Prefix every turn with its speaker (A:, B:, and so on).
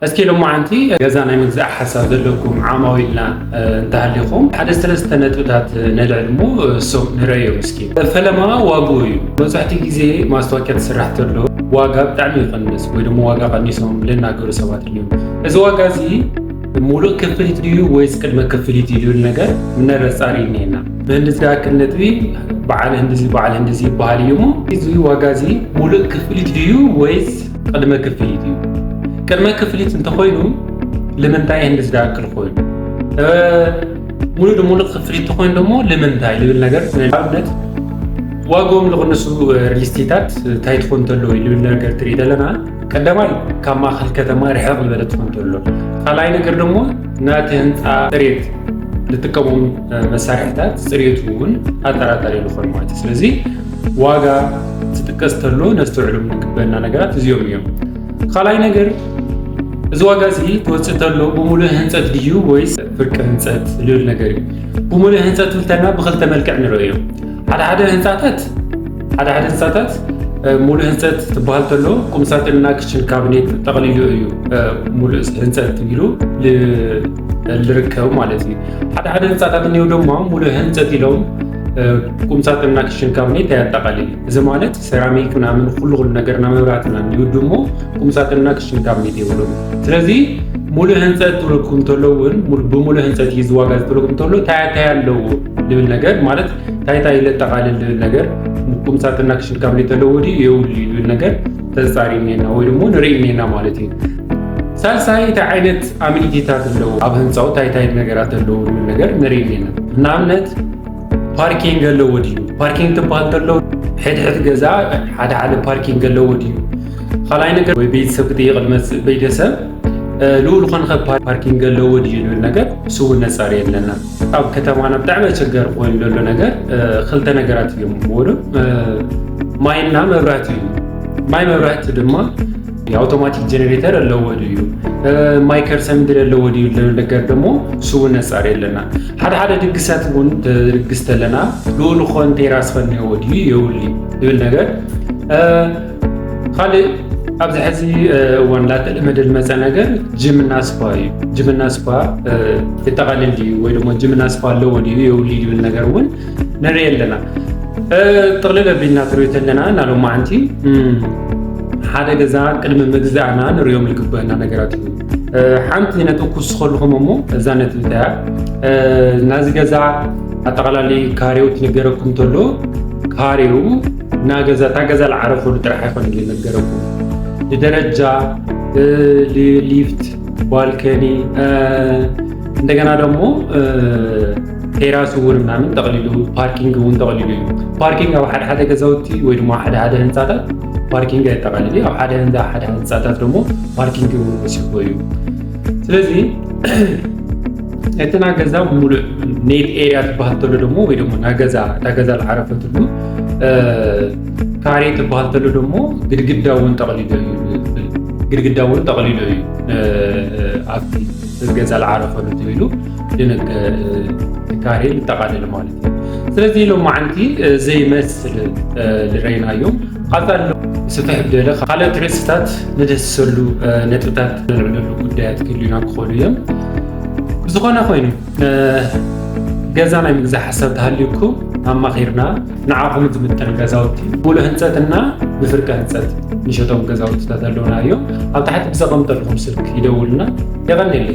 A: اسكي لو معنتي جزانا من زع حساب لكم عماويلنا انتهى لكم حدث ثلاث نتوتات ندعمو سوق نريو مسكين فلما واغوي بزحتي غزي ماستوكيات سرحت له واغا بتاع يقنس ወይ ደግሞ ዋጋ ቀንሰው ለናገሩ ሰባት ነው እዚ ዋጋ እዚ ሙሉ ክፍሊት ዲዩ ወይስ ቅድመ ክፍሊት ዲዩ ነገር ምን ረጻሪ ነውና በእንደዚህ ዳክነት በዓል እንደዚህ ባህል ይሙ እዚ ዋጋ እዚ ሙሉ ክፍሊት ዲዩ ወይስ ቅድመ ክፍሊት ዲዩ ቅድመ ክፍሊት እንተኮይኑ ለምንታይ እንደዚህ ዳክል ኮይኑ ሙሉ ክፍሊት ተኮይኑ ደግሞ ለምንታይ ለብል ነገር ማለት ዋጋውም ለነሱ ሪሊስቲታት ታይት ኮንትሮል ይሉን ነገር ትሪደለና ቀደማይ ከማخل ከተማ ረሃብ በለት ኮንትሮል ካላይ ነገር ደግሞ ናተ ህንጻ ጥሬት ለተቀመሙ መሳሪያታት ጥሬቱን አጠራጣሪ ለሆነ ማለት ስለዚህ ዋጋ ተጥቀስተሎ ነስተውልም ንግበና ነገራት እዚዮም ይም ካላይ ነገር እዚ ዋጋ እዚ ተወጽተሎ በሙሉ ህንጻት ዲዩ ወይስ ፍርቅ ህንጻት ሊል ነገር በሙሉ ህንጻት ልተና በخلተ መልክዕ ንረዩ ሓደ ህንጻታት ሙሉ ህንጻት ተባልተሎ ቁምሳጥንና ክችን ካቢኔት ጠቅልዩ እዩ ሙሉ ህንጻት ይሉ ለርከው ማለት ነው ሓደ ህንጻታት ነው ደግሞ ሙሉ ህንጻት ይለው ቁምሳጥንና ክችን ካቢኔት ያጠቃልል እዚ ማለት ሴራሚክ ምናምን ሁሉ ነገርና መብራትና ነው ደግሞ ቁምሳጥንና ክችን ካቢኔት ይብሉ ስለዚህ ሙሉ ህንጻት ተለኩም ተለውን በሙሉ ህንጻት ይዝዋጋ ተለኩም ተሎ ታያታ ያለው ለብል ነገር ማለት ታይታ ይለጠቃልል ነገር ቁም ሳጥንና ክሽን ካቢኔት ተለወዲ ይውል ነገር ተጻሪኔና ወይ ደግሞ ንሪኔና ማለት ነው ሳልሳይ አይነት አሚኒቲታት ነው አብ ህንጻው ታይታይ ነገራት ተለው ነገር ንሪኔና እናምነት ፓርኪንግ ለወዲ ፓርኪንግ ተባልተለው ሄድ ገዛ ሓደ ፓርኪንግ ለወዲ خلاي ነገር ወይ ቤተሰብ ጥይቅልመስ ቤተሰብ ሉል ኾንኸ ፓርኪንግ ለወዲ ይሉን ነገር ሱው ነጻሪ የለና አብ ከተማና በጣም ቸገር ቆይን ለሎ ነገር خلተ ነገራት ይሞሉ ማይና መብራት እዩ ማይ መብራት ደግሞ የአውቶማቲክ ጄኔሬተር ለወዲ እዩ ማይከር ሰምድር ለወዲ ይሉን ነገር ደግሞ ሱው ነጻሪ የለና ሓደ ድግሳት ሆን ድግስተለና ሉል ኾን ቴራስ ኾን ወዲ ይውል ይብል ነገር خالي ኣብዚ ሕዚ ወንላት ለመደል መጻ ነገር ጂምና ስፓ ተጠቃለል ወይ ደግሞ ጂምና ስፓ ለወዲ ይውል ይብል ነገር ወን ነረ የለና ጥቅልለ ቢና ትሩይተለና ናለው ማንቲ ሓደ ገዛ ቅድመ መግዛዕና ንሪዮም ልግበና ነገራት ሓንቲ ነጥኩስ ኸልኹምሞ እዛነት እንታ ናዚ ገዛ አጠቃላሊ ካሬው ትነገረኩም ተሎ ካሬው ናገዛ ታገዛ ለዓረፉ ጥራህ ይሆን ይነገረኩም ለደረጃ ሊፍት ባልከኒ እንደገና ደግሞ ቴራስ ወርናምን ተቀልሉ ፓርኪንግ ወን ተቀልሉ ፓርኪንግ አው ሓደ ገዛውቲ ወይ ደግሞ ሓደ ህንጻታት ፓርኪንግ አይተቀልሉ አው ሓደ ህንጻታት ደግሞ ፓርኪንግ ወሲቆዩ ስለዚህ እተና ገዛ ሙሉ ኔት ኤሪያ ተባልተሎ ደግሞ ወይ ደግሞ ናገዛ ታገዛ ለዓረፈትሉ ካሬት ተባልተሎ ደግሞ ግድግዳውን ተቀልሉ አፍቲ ገዛ ለዓረፈሉ ትይሉ ለነገ ካሬ ተቃለለ ማለት ነው ስለዚህ ለው ማንቲ ዘይ መስል ለራይናዮም قطر سفح بدله خالد تريستات ندسلو نتوتات نلعلو ጉዳያት ክሊና ክኾሉዮም ዝኾነ ኮይኑ ገዛና ምግዛ حساب ተሃልዩኩም አማኺርና ንዓኹም ዝምጠን ገዛውቲ ሙሉ ህንጻትና ብፍርቀ ህንጻት ንሸቶም ገዛውቲ ተተለውናዮ ኣብ ታሕቲ ብዘቀምጠልኩም ስልክ ይደውልና ይغنيልي